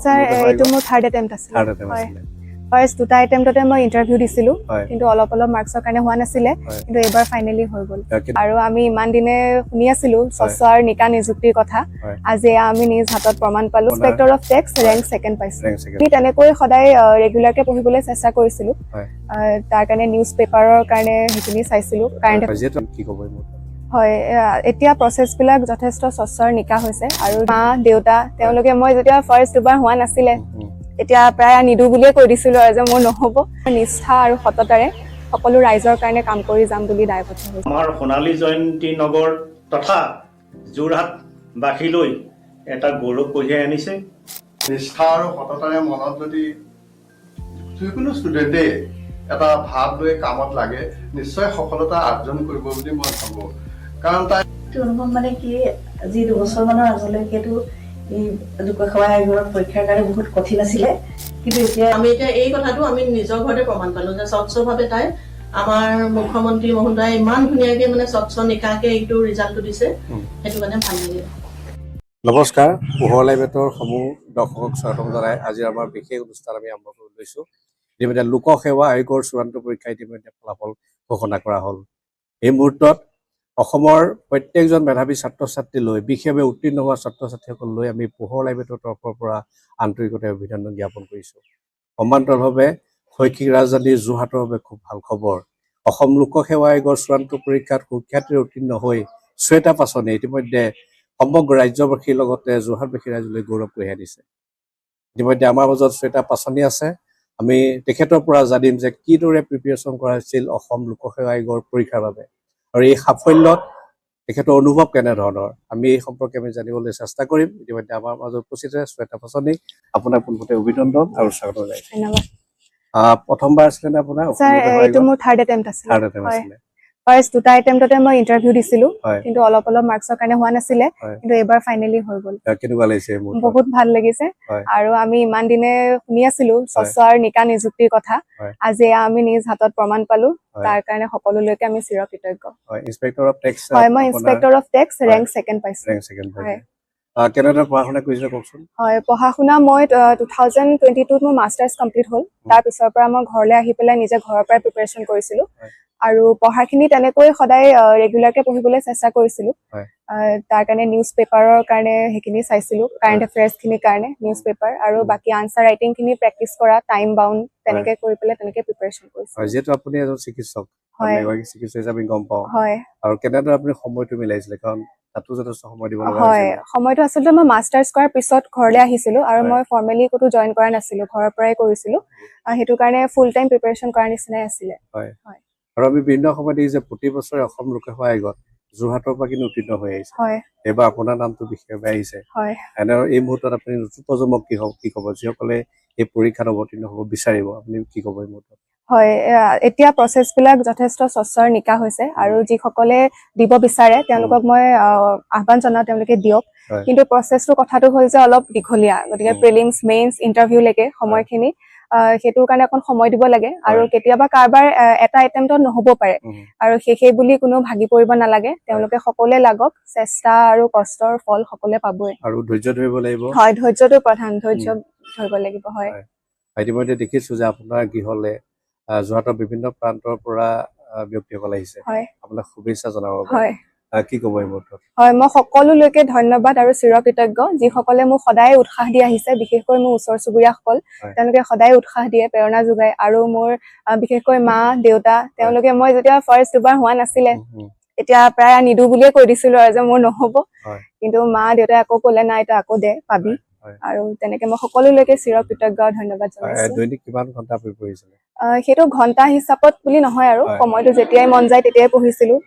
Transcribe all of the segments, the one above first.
Sir এইটো মোৰ third attempt আছিল হয় ফাৰ্ষ্ট দুটা এটেম্প্টতে মই ইণ্টাৰভিউ দিছিলোঁ কিন্তু অলপ মাৰ্কছৰ কাৰণে হোৱা নাছিলে কিন্তু এইবাৰ ফাইনেলি হৈ গ'ল আৰু আমি ইমান দিনে শুনি আছিলোঁ স্বচ্ছ আৰু নিকা নিযুক্তিৰ কথা আজি আমি নিজ হাতত প্ৰমাণ পালোঁ inspector of tax rank second পাইছোঁ আমি তেনেকৈ সদায় ৰেগুলাৰকৈ পঢ়িবলৈ চেষ্টা কৰিছিলোঁ তাৰ কাৰণে নিউজ পেপাৰৰ কাৰণে সেইখিনি চাইছিলোঁ কাৰেণ্ট হয় এতিয়া প্ৰচেছবিলাক যথেষ্ট স্বচ্ছ আৰু নিকা হৈছে আৰু মা দেউতা তেওঁলোকে মই যেতিয়া ফাৰ্ষ্ট দুবাৰ হোৱা নাছিলে এতিয়া প্ৰায় নিদো বুলিয়ে কৈ দিছিলোঁ আৰু যে মোৰ নহ'ব নিষ্ঠা আৰু সততাৰে সকলো ৰাইজৰ কাৰণে কাম কৰি যাম বুলি দায়বদ্ধ হৈছোঁ আমাৰ সোণালী জয়ন্তী নগৰ তথা যোৰহাটবাসীলৈ এটা গৌৰৱ কঢ়িয়াই আনিছে নিষ্ঠা আৰু সততাৰে মনত যদি যিকোনো ষ্টুডেণ্টে এটা ভাৱ লৈ কামত লাগে নিশ্চয় সফলতা অৰ্জন কৰিব বুলি মই ভাবোঁ কাৰণ তাই অনুভৱ মানে কি আজি 2 বছৰমানৰ আগলৈকেতো এই লোকসেৱা আয়োগৰ পৰীক্ষাৰ কাৰণে বহুত কঠিন আছিলে কিন্তু এতিয়া আমি এই কথাটো আমি নিজৰ ঘৰতে প্ৰমাণ পালোঁ যে স্বচ্ছভাৱে তাই আমাৰ মুখ্যমন্ত্ৰী মহোদয়ে ইমান ধুনীয়াকৈ মানে স্বচ্ছ নিকাকৈ এইটো ৰিজাল্টটো দিছে সেইটো কাৰণে ভাল লাগিলে নমস্কাৰ পোহৰ লাইভেটৰ সমূহ দৰ্শকক স্বাগতম জনাই আজি আমাৰ বিশেষ অনুষ্ঠান আমি আৰম্ভ কৰি লৈছোঁ ইতিমধ্যে লোকসেৱা আয়োগৰ চূড়ান্ত পৰীক্ষা ইতিমধ্যে ফলাফল ঘোষণা কৰা হ'ল এই মুহূৰ্তত অসমৰ প্ৰত্যেকজন মেধাৱী ছাত্ৰ ছাত্ৰীলৈ বিশেষভাৱে উত্তীৰ্ণ হোৱা ছাত্ৰ ছাত্ৰীসকললৈ আমি পোহৰ লাইভেটৰ তৰফৰ পৰা আন্তৰিকতাৰে অভিনন্দন জ্ঞাপন কৰিছোঁ সমান্তৰালভাৱে শৈক্ষিক ৰাজধানী যোৰহাটৰ বাবে খুব ভাল খবৰ অসম লোকসেৱা আয়োগৰ চূড়ান্ত পৰীক্ষাত সুখ্যাতিৰে উত্তীৰ্ণ হৈ শ্বেতা পাচনি ইতিমধ্যে সমগ্ৰ ৰাজ্যবাসীৰ লগতে যোৰহাটবাসী ৰাইজলৈ গৌৰৱ কঢ়িয়াই দিছে ইতিমধ্যে আমাৰ মাজত শ্বেতা পাচনি আছে আমি তেখেতৰ পৰা জানিম যে কিদৰে প্ৰিপেৰেশ্যন কৰা হৈছিল অসম লোকসেৱা আয়োগৰ পৰীক্ষাৰ বাবে আৰু এই সাফল্যত তেখেতৰ অনুভৱ কেনেধৰণৰ আমি এই সম্পৰ্কে আমি জানিবলৈ চেষ্টা কৰিম ইতিমধ্যে আমাৰ মাজত উপস্থিত আছে শ্বেতা পাচনি আপোনাৰ পোনপটীয়া অভিনন্দন আৰু স্বাগত জনাইছোঁ ধন্যবাদ প্ৰথমবাৰ আছিলে নে আপোনাৰ স্যাৰ এইটো মোৰ থাৰ্ড এটেম্প্ট আছিল ফাৰ্ষ্ট দুটা এটেম্প্টতে মই ইণ্টাৰভিউ দিছিলোঁ কিন্তু অলপ মাৰ্কছৰ কাৰণে হোৱা নাছিলে কিন্তু এইবাৰ ফাইনেলি হৈ গ'ল কেনেকুৱা লাগিছে বহুত ভাল লাগিছে আৰু আমি ইমান দিনে শুনি আছিলোঁ স্বচ্ছ আৰু নিকা নিযুক্তিৰ কথা আজি আমি নিজ হাতত প্ৰমাণ পালোঁ তাৰ কাৰণে সকলোলৈকে আমি চিৰকৃতজ্ঞ ইন্সপেক্টৰ অফ টেক্স হয় মই inspector of tax rank second পাইছোঁ কেনেদৰে পঢ়া শুনা কৰিছে কওকচোন হয় পঢ়া শুনা মই 2022 মোৰ মাষ্টাৰ্ছ কমপ্লিট হ'ল তাৰ পিছৰ পৰা মই ঘৰলৈ আহি পেলাই নিজে ঘৰৰ পৰাই প্ৰিপেৰেশ্যন কৰিছিলোঁ আৰু পঢ়াখিনি তেনেকৈ সদায় ৰেগুলাৰকৈ পঢ়িবলৈ চেষ্টা কৰিছিলোঁ তাৰ কাৰণে নিউজ পেপাৰৰ কাৰণে সেইখিনি চাইছিলোঁ কাৰেণ্ট এফেয়াৰ্ছখিনিৰ কাৰণে নিউজ পেপাৰ আৰু বাকী আনচাৰ ৰাইটিংখিনি প্ৰেক্টিচ কৰা টাইম বাউণ্ড তেনেকৈ কৰি পেলাই তেনেকৈ প্ৰিপেৰেশ্যন কৰিছিলোঁ যিহেতু আপুনি এজন চিকিৎসক চিকিৎসক হিচাপে গম পাওঁ হয় আৰু কেনেদৰে আপুনি সময়টো মিলাইছিলে কাৰণ তাতো যথেষ্ট সময় দিব লগা হয় সময়টো আচলতে মই মাষ্টাৰ্ছ কৰাৰ পিছত ঘৰলৈ আহিছিলোঁ আৰু মই ফৰ্মেলি ক'তো জইন কৰা নাছিলোঁ ঘৰৰ পৰাই কৰিছিলোঁ সেইটো কাৰণে ফুল টাইম প্ৰিপেৰেশ্যন কৰাৰ নিচিনাই আছিলে হয় আৰু আমি বিভিন্ন সময়ত দেখিছোঁ যে প্ৰতি বছৰে অসম লোকসেৱা আয়োগত যোৰহাটৰ পৰা কিন্তু উত্তীৰ্ণ হৈ আহিছে এইবাৰ আপোনাৰ নামটো বিশেষভাৱে আহিছে এনে এই মুহূৰ্তত আপুনি নতুন প্ৰজন্মক কি ক'ব যিসকলে এই পৰীক্ষাত অৱতীৰ্ণ হ'ব বিচাৰিব আপুনি কি ক'ব এই মুহূৰ্তত হয় এতিয়া প্ৰচেছবিলাক যথেষ্ট স্বচ্ছ আৰু নিকা হৈছে আৰু যিসকলে দিব বিচাৰে তেওঁলোকক মই আহ্বান জনাওঁ তেওঁলোকে দিয়ক কিন্তু প্ৰচেছটো কথাটো হ'ল যে অলপ দীঘলীয়া গতিকে প্ৰিলিমছ মেইনছ ইণ্টাৰভিউলৈকে সময়খিনি সেইটোৰ কাৰণে অকণ সময় দিব লাগে আৰু কেতিয়াবা কাৰোবাৰ এটা এটেম্পটত নহ'ব পাৰে আৰু সেই বুলি কোনো ভাগি পৰিব নালাগে তেওঁলোকে সকলোৱে লাগক চেষ্টা আৰু কষ্টৰ ফল সকলোৱে পাবই আৰু ধৈৰ্য ধৰিব লাগিব হয় ধৈৰ্যটো প্ৰধান ধৈৰ্য ধৰিব লাগিব হয় ইতিমধ্যে দেখিছোঁ যে আপোনাৰ গৃহলৈ যোৰহাটৰ বিভিন্ন প্ৰান্তৰ পৰা ব্যক্তিসকল আহিছে আপোনাক শুভেচ্ছা জনাব হয় কি ক'ব এই মুহূৰ্তত হয় মই সকলোলৈকে ধন্যবাদ আৰু চিৰকৃতজ্ঞ যিসকলে মোক সদায় উৎসাহ দি আহিছে বিশেষকৈ মোৰ ওচৰ চুবুৰীয়াসকল তেওঁলোকে সদায় উৎসাহ দিয়ে প্ৰেৰণা যোগায় আৰু মোৰ বিশেষকৈ মা দেউতা তেওঁলোকে মই যেতিয়া ফাৰ্ষ্ট দুবাৰ হোৱা নাছিলে এতিয়া প্ৰায় নিদো বুলিয়ে কৈ দিছিলোঁ আৰু যে মোৰ নহ'ব কিন্তু মা দেউতাই আকৌ ক'লে নাই তই আকৌ দে পাবি আৰু তেনেকে মই সকলোলৈকে চিৰকৃতজ্ঞ আৰু ধন্যবাদ জনাইছোঁ দৈনিক কিমান ঘণ্টা আপুনি পঢ়িছিলে সেইটো ঘণ্টা হিচাপত বুলি নহয় আৰু সময়টো যেতিয়াই মন যায় তেতিয়াই পঢ়িছিলোঁ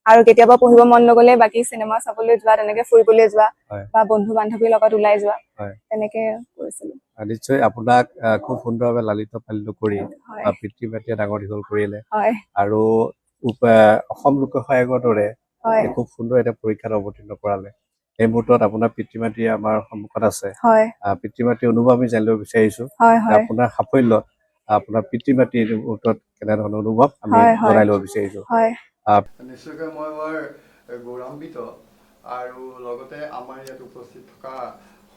আৰু কেতিয়াবা পঢ়িব মন নগ'লে বাকী চিনেমা চাবলৈ যোৱা তেনেকে ফুৰিবলৈ যোৱা বা বন্ধু বান্ধৱীৰ লগত ওলাই যোৱা তেনেকে কৰিছিলোঁ নিশ্চয় আপোনাক খুব সুন্দৰভাৱে লালিত পালিত কৰি পিতৃ মাতৃয়ে ডাঙৰ দীঘল কৰিলে আৰু অসম লোকসেৱা আয়োগৰ দৰে খুব সুন্দৰ এটা পৰীক্ষাত অৱতীৰ্ণ কৰালে এই মুহূৰ্তত আপোনাৰ পিতৃ মাতৃয়ে আমাৰ সন্মুখত আছে পিতৃ মাতৃৰ অনুভৱ আমি জানিব বিচাৰিছোঁ আপোনাৰ সাফল্যত আপোনাৰ পিতৃ মাতৃৰ মুহূৰ্তত কেনেধৰণৰ অনুভৱ আমি জনাই ল'ব বিচাৰিছোঁ নিশ্চয়কৈ মই বৰ গৌৰৱান্বিত আৰু লগতে আমাৰ ইয়াত উপস্থিত থকা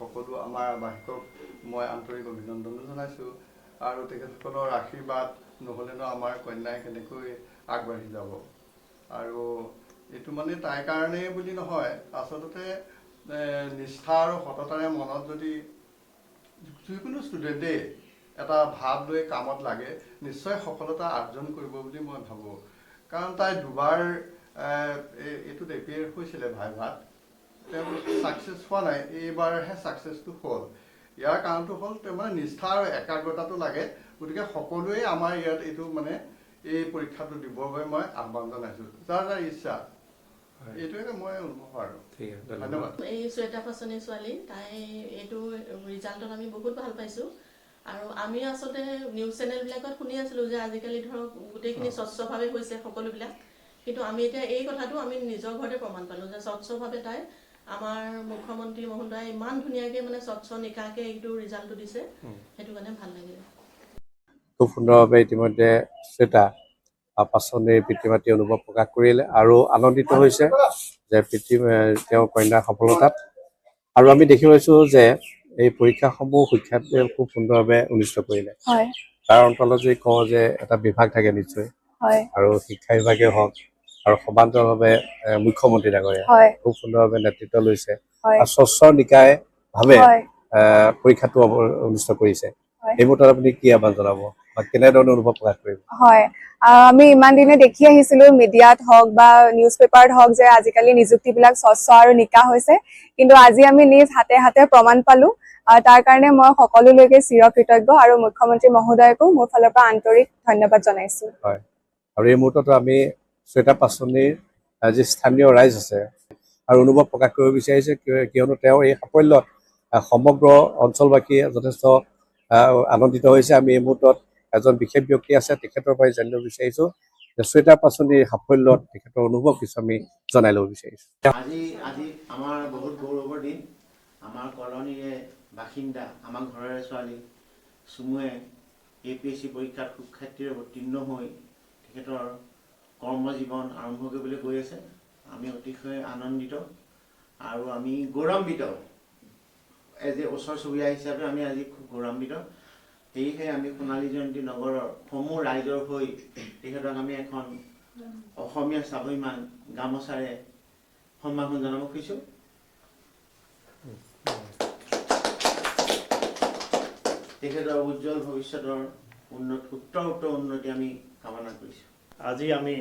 সকলো আমাৰ আৱাসিকক মই আন্তৰিক অভিনন্দনো জনাইছোঁ আৰু তেখেতসকলৰ আশীৰ্বাদ নহ'লেনো আমাৰ কন্যাই কেনেকৈ আগবাঢ়ি যাব আৰু এইটো মানে তাইৰ কাৰণেই বুলি নহয় আচলতে নিষ্ঠা আৰু সততাৰে মনত যদি যিকোনো ষ্টুডেণ্টেই এটা ভাৱ লৈ কামত লাগে নিশ্চয় সফলতা অৰ্জন কৰিব বুলি মই ভাবোঁ কাৰণ তাই দুবাৰ এইটোত এপিয়াৰ হৈছিলে ভাইভাত তেওঁ ছাকচেছ হোৱা নাই এইবাৰহে ছাকচেছটো হ'ল ইয়াৰ কাৰণটো হ'ল তেওঁ মানে নিষ্ঠা আৰু একাগ্ৰতাটো লাগে গতিকে সকলোৱে আমাৰ ইয়াত এইটো মানে এই পৰীক্ষাটো দিবৰ বাবে মই আহ্বান জনাইছোঁ যাৰ যাৰ ইচ্ছা এইটোৱে মই অনুভৱ আৰু ধন্যবাদ এই শ্বেতা পাচনি ছোৱালী তাই এইটো ৰিজাল্টত আমি বহুত ভাল পাইছোঁ আৰু আমি আচলতে নিউজ চেনেলবিলাকত শুনি আছিলোঁ যে আজিকালি ধৰক গোটেইখিনি স্বচ্ছভাৱে হৈছে সকলোবিলাক কিন্তু আমি এতিয়া এই কথাটো আমি নিজৰ ঘৰতে প্ৰমাণ পালোঁ যে স্বচ্ছভাৱে তাই আমাৰ মুখ্যমন্ত্ৰী মহোদয়ে ইমান ধুনীয়াকৈ মানে স্বচ্ছ নিকাকৈ এইটো ৰিজাল্টটো দিছে সেইটো কাৰণে ভাল লাগিলে খুব সুন্দৰভাৱে ইতিমধ্যে শ্বেতা পাচনিৰ পিতৃ মাতৃ অনুভৱ প্ৰকাশ কৰিলে আৰু আনন্দিত হৈছে যে তেওঁৰ কন্যাৰ সফলতাত আৰু আমি দেখি পাইছোঁ যে এই পৰীক্ষাসমূহ শিক্ষাৰ্থীয়ে খুব সুন্দৰভাৱে অনুষ্ঠিত কৰিলে তাৰ অন্তলত যদি কওঁ যে এটা বিভাগ থাকে নিশ্চয় আৰু শিক্ষা বিভাগে হওক আৰু সমান্তৰালভাৱে মুখ্যমন্ত্ৰী ডাঙৰীয়া খুব সুন্দৰভাৱে নেতৃত্ব লৈছে আৰু স্বচ্ছ নিকায় ভাৱে পৰীক্ষাটো অনুষ্ঠিত কৰিছে এই মুহূৰ্তত আপুনি কি আহ্বান জনাব বা কেনেধৰণে অনুভৱ প্ৰকাশ কৰিব হয় আমি ইমান দিনে দেখি আহিছিলো মিডিয়াত হওক বা নিউজ পেপাৰত হওক যে আজিকালি নিযুক্তিবিলাক স্বচ্ছ আৰু নিকা হৈছে কিন্তু আজি আমি নিজ হাতে হাতে প্ৰমাণ পালো তাৰ কাৰণে মই সকলোলৈকে চিৰকৃতজ্ঞ আৰু মুখ্যমন্ত্ৰী মহোদয়কো মোৰ ফালৰ পৰা আন্তৰিক ধন্যবাদ জনাইছো হয় আৰু এই মুহূৰ্তত আমি শ্বেতা পাচনিৰ যি স্থানীয় ৰাইজ আছে আৰু অনুভৱ প্ৰকাশ কৰিব বিচাৰিছে কিয়নো তেওঁৰ এই সাফল্যত সমগ্ৰ অঞ্চলবাসীয়ে যথেষ্ট আনন্দিত হৈছে আমি এই মুহূৰ্তত এজন বিশেষ ব্যক্তি আছে তেখেতৰ পৰাই জানিব বিচাৰিছোঁ যে শ্বেতা পাচনিৰ সাফল্যত তেখেতৰ অনুভৱ কিছু আমি জনাই ল'ব বিচাৰিছোঁ আজি আমাৰ বহুত গৌৰৱৰ দিন আমাৰ কলনীৰে বাসিন্দা আমাৰ ঘৰৰে ছোৱালী চুমুৱে APSC পৰীক্ষাত সুখ্যাতিৰে উত্তীৰ্ণ হৈ তেখেতৰ কৰ্মজীৱন আৰম্ভ কৰিবলৈ গৈ আছে আমি অতিশয় আনন্দিত আৰু আমি গৌৰৱান্বিত এজ এ ওচৰ চুবুৰীয়া হিচাপে আমি আজি খুব গৌৰৱান্বিত সেয়েহে আমি সোণালী জয়ন্তী নগৰৰ সমূহ ৰাইজৰ হৈ তেখেতক আমি এখন অসমীয়া স্বাভিমান গামোচাৰে সন্মান জনাব খুজিছোঁ তেখেতৰ উজ্জ্বল ভৱিষ্যতৰ উত্তৰ উন্নতি আমি কামনা কৰিছোঁ আজি আমি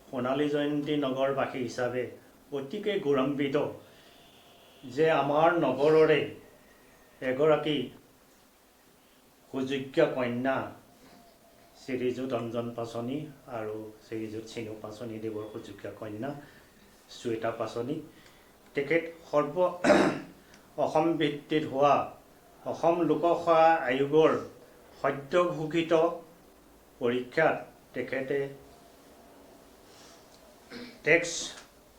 সোণালী জয়ন্তী নগৰবাসী হিচাপে অতিকে গৌৰৱান্বিত যে আমাৰ নগৰৰে এগৰাকী সুযোগ্য কন্যা শ্ৰীযুত অঞ্জন পাচনি আৰু শ্ৰীযুত চিনু পাচনি দেৱৰ সুযোগ্য কন্যা শ্বেতা পাচনি তেখেত অসম ভিত্তিত হোৱা অসম লোকসেৱা আয়োগৰ সদ্য ঘোষিত পৰীক্ষাত তেখেতে টেক্স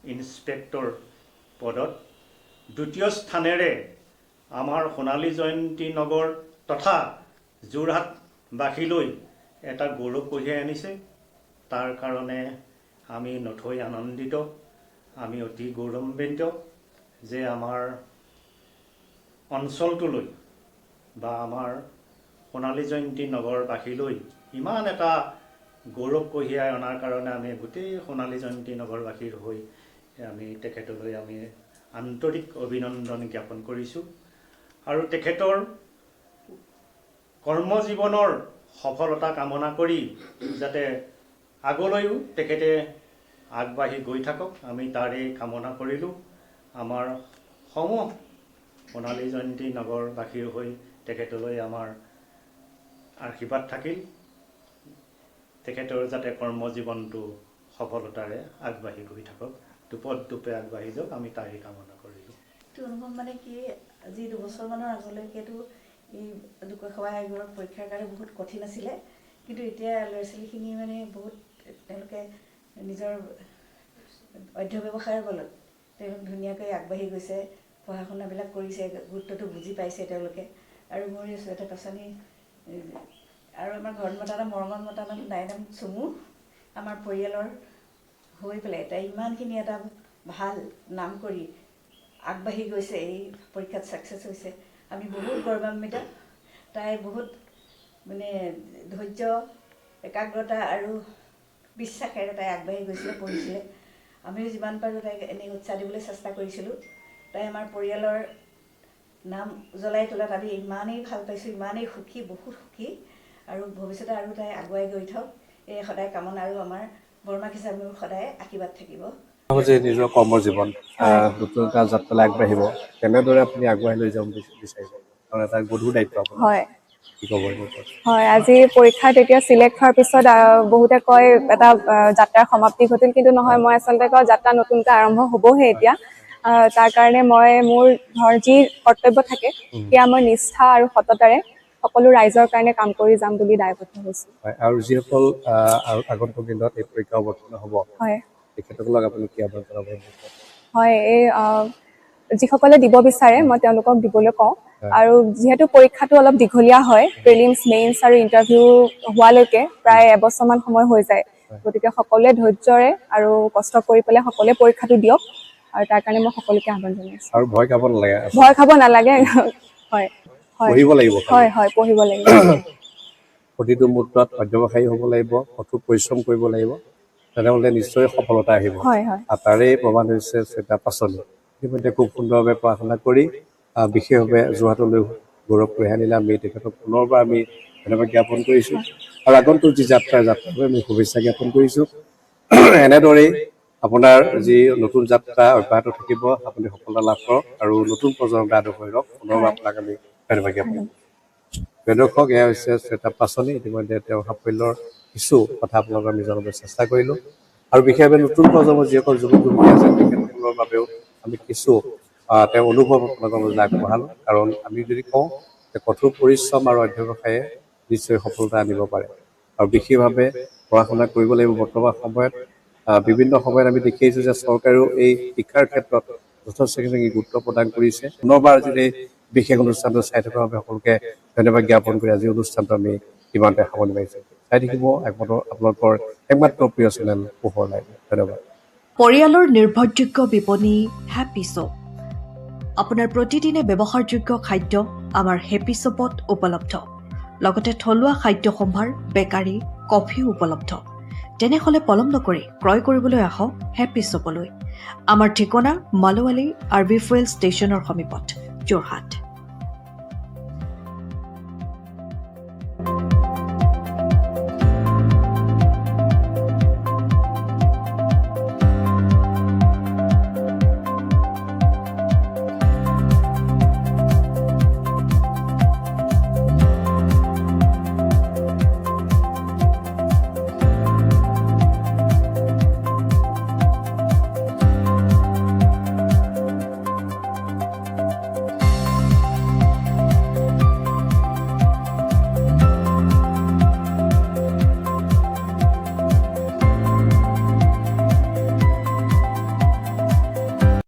ইনস্পেক্টৰ পদত দ্বিতীয় স্থানেৰে আমাৰ সোণালী জয়ন্তী নগৰ তথা যোৰহাটবাসীলৈ এটা গৌৰৱ কঢ়িয়াই আনিছে তাৰ কাৰণে আমি নথৈ আনন্দিত আমি অতি গৌৰৱান্বিত যে আমাৰ অঞ্চলটোলৈ বা আমাৰ সোণালী জয়ন্তী নগৰবাসীলৈ ইমান এটা গৌৰৱ কঢ়িয়াই অনাৰ কাৰণে আমি গোটেই সোণালী জয়ন্তী নগৰবাসীৰ হৈ আমি তেখেতলৈ আমি আন্তৰিক অভিনন্দন জ্ঞাপন কৰিছোঁ আৰু তেখেতৰ কৰ্মজীৱনৰ সফলতা কামনা কৰি যাতে আগলৈও তেখেতে আগবাঢ়ি গৈ থাকক আমি তাৰেই কামনা কৰিলোঁ আমাৰ সমূহ সোণালী জয়ন্তী নগৰবাসীৰ হৈ তেখেতলৈ আমাৰ আশীৰ্বাদ থাকিল তেখেতৰ যাতে কৰ্মজীৱনটো সফলতাৰে আগবাঢ়ি গৈ থাকক দুপে আগবাঢ়ি যাওক আমি তাৰেই কামনা কৰিলোঁ এইটো অনুভৱ মানে কি আজি 2 বছৰমানৰ আগলৈকেতো এই লোকসেৱা আয়োগৰ পৰীক্ষাৰ কাৰণে বহুত কঠিন আছিলে কিন্তু এতিয়া ল'ৰা ছোৱালীখিনি মানে বহুত তেওঁলোকে নিজৰ অধ্যৱসায়ৰ বলত তেওঁলোক ধুনীয়াকৈ আগবাঢ়ি গৈছে পঢ়া শুনাবিলাক কৰিছে গুৰুত্বটো বুজি পাইছে তেওঁলোকে আৰু মোৰ শ্বেতা পাচনি আৰু আমাৰ ঘৰত মতা মৰমত মতা নাম চুমু আমাৰ পৰিয়ালৰ হৈ পেলাই তাই ইমানখিনি এটা ভাল নাম কৰি আগবাঢ়ি গৈছে এই পৰীক্ষাত ছাকচেছ হৈছে আমি বহুত গৌৰৱান্বিত। তাই বহুত মানে ধৈৰ্য, একাগ্ৰতা আৰু বিশ্বাসেৰে তাই আগবাঢ়ি গৈছিলে, পঢ়িছিলে। আমিও যিমান পাৰোঁ তাইক এনেই উৎসাহ দিবলৈ চেষ্টা কৰিছিলোঁ। তাই আমাৰ পৰিয়ালৰ নাম উজ্বলাই তোলাত আমি ইমানেই ভাল পাইছোঁ, ইমানেই সুখী, বহুত সুখী। আৰু ভৱিষ্যতে আৰু তাই আগুৱাই গৈ থাকক, এই সদায় কামনা। আৰু আমাৰ বৰমাক হিচাপে মোৰ সদায় আশীৰ্বাদ থাকিব। যে নিজৰ কৰ্মৰ জীৱন নতুন এটা যাত্ৰালৈ আগবাঢ়িব, কেনেদৰে আপুনি আগুৱাই লৈ যাব বিচাৰিব? কাৰণ এটা গধুৰ দায়িত্ব আপোনাৰ। হয় কি ক'ব? হয়, আজি পৰীক্ষাত এতিয়া চিলেক্ট হোৱাৰ পিছত বহুতে কয় এটা যাত্ৰাৰ সমাপ্তি ঘটিল, কিন্তু নহয়, মই আচলতে কওঁ যাত্ৰা নতুনকৈ আৰম্ভ হ'বহে এতিয়া। তাৰ কাৰণে মই মোৰ যি কৰ্তব্য থাকে সেয়া মই নিষ্ঠা আৰু সততাৰে সকলো ৰাইজৰ কাৰণে কাম কৰি যাম বুলি দায়বদ্ধ হৈছোঁ। আৰু যিসকল আগন্তুক দিনত এই পৰীক্ষা অৱতীৰ্ণ হ'ব, হয় তেখেতসকলক আপুনি কি আহ্বান জনাব? হয়, এই যিসকলে দিব বিচাৰে মই তেওঁলোকক দিবলৈ কওঁ। আৰু যিহেতু পৰীক্ষাটো অলপ দীঘলীয়া হয়, প্ৰিলিমছ, মেইনছ আৰু ইণ্টাৰভিউ হোৱালৈকে প্ৰায় এবছৰমান সময় হৈ যায়। গতিকে সকলোৱে ধৈৰ্যৰে আৰু কষ্ট কৰি পেলাই সকলোৱে পৰীক্ষাটো দিয়ক, আৰু তাৰ কাৰণে মই সকলোকে আহ্বান জনাইছোঁ। আৰু ভয় খাব নালাগে, ভয় খাব নালাগে। হয় পঢ়িব লাগিব। হয় হয়, পঢ়িব লাগিব। প্ৰতিটো মুহূৰ্তত অধ্যৱসায়ী হ'ব লাগিব, কঠোৰ পৰিশ্ৰম কৰিব লাগিব, তেনেহ'লে নিশ্চয় সফলতা আহিব। হয় হয়। আৰু তাৰেই প্ৰমাণ হৈছে শ্বেতা পাচনি। ইতিমধ্যে খুব সুন্দৰভাৱে পঢ়া শুনা কৰি বিশেষভাৱে যোৰহাটলৈ গৌৰৱ কঢ়িয়াই আনিলে। আমি তেখেতক পুনৰবাৰ আমি ধন্যবাদ জ্ঞাপন কৰিছোঁ। আৰু আগন্তুক যি যাত্ৰালৈ আমি শুভেচ্ছা জ্ঞাপন কৰিছোঁ। এনেদৰেই আপোনাৰ যি নতুন যাত্ৰা অব্যাহত থাকিব, আপুনি সফলতা লাভ কৰক আৰু নতুন প্ৰজন্মৰ আদৰ্শ হৈ ৰওক। পুনৰবাৰ আপোনাক আমি ধন্যবাদ জ্ঞাপন কৰিছোঁ। দৰ্শক, এয়া হৈছে শ্বেতা পাচনি। ইতিমধ্যে তেওঁৰ সাফল্যৰ কিছু কথা আপোনালোকক আমি জনাবলৈ চেষ্টা কৰিলোঁ। আৰু বিশেষভাৱে নতুন প্ৰজন্মৰ যিসকল যুৱক যুৱতী আছে, তেখেতসকলৰ বাবেও আমি কিছু তেওঁৰ অনুভৱ আপোনালোকৰ মাজলৈ আগবঢ়ালোঁ। কাৰণ আমি যদি কওঁ যে কঠোৰ পৰিশ্ৰম আৰু অধ্যৱসায়ে নিশ্চয় সফলতা আনিব পাৰে। আৰু বিশেষভাৱে পঢ়া শুনা কৰিব লাগিব। বৰ্তমান সময়ত বিভিন্ন সময়ত আমি দেখি আহিছোঁ যে চৰকাৰেও এই শিক্ষাৰ ক্ষেত্ৰত যথেষ্টখিনি গুৰুত্ব প্ৰদান কৰিছে। পুনৰবাৰ যদি বিশেষ অনুষ্ঠানটো চাই থকাৰ বাবে সকলোকে ধন্যবাদ জ্ঞাপন কৰি আজি অনুষ্ঠানটো আমি ইমানতে সামৰণি মাৰিছোঁ। চাই থাকিব আপোনালোকৰ একমাত্ৰ প্ৰিয় চেনেল পোহৰ লাইভ। ধন্যবাদ। পৰিয়ালৰ নিৰ্ভৰযোগ্য বিপণী হেপী শ্বপ। আপোনাৰ প্ৰতিদিনে ব্যৱহাৰযোগ্য খাদ্য আমাৰ হেপী শ্বপত উপলব্ধ। লগতে থলুৱা খাদ্য সম্ভাৰ, বেকাৰী, কফিও উপলব্ধ। তেনেহ'লে পলম নকৰি ক্ৰয় কৰিবলৈ আহক হেপী শ্বপলৈ। আমাৰ ঠিকনা মালোৱালী আৰবি ফুৱেল ষ্টেচনৰ সমীপত, যোৰহাট।